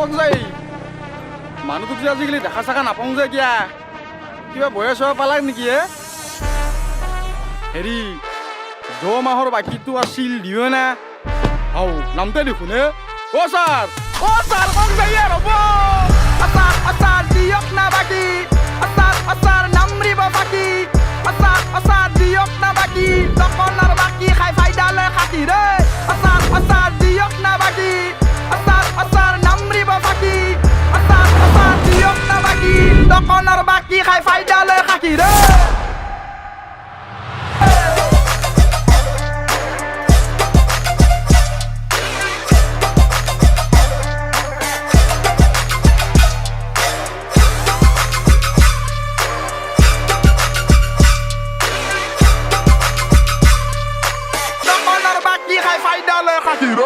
লগ যাই মানুহটোক যে আজিকালি দেখা চাকা নাপাওঁ যে কিয়া কিবা বয়স হোৱা পালাক নেকি হেৰি 2 মাহৰ বাকীটো আছিল দিও না হাও নামতে দেখোন অ' ছাৰ কওক যাই ৰ'ব আচাৰ দিয়ক না বাকী আচাৰ নামৰিব বাকী আচাৰ দিয়ক না বাকী দোকানৰ বাকী খাই ফাইদা লৈ খাকি ৰে আচাৰ দিয়ক না বাকী আচাৰ নামৰিব বাকী আচাৰ দিয়ক না বাকী দোকানৰ বাকী খাই ফাইদা লৈ খাকি ৰে ফাইদা লৈ খাকি ৰ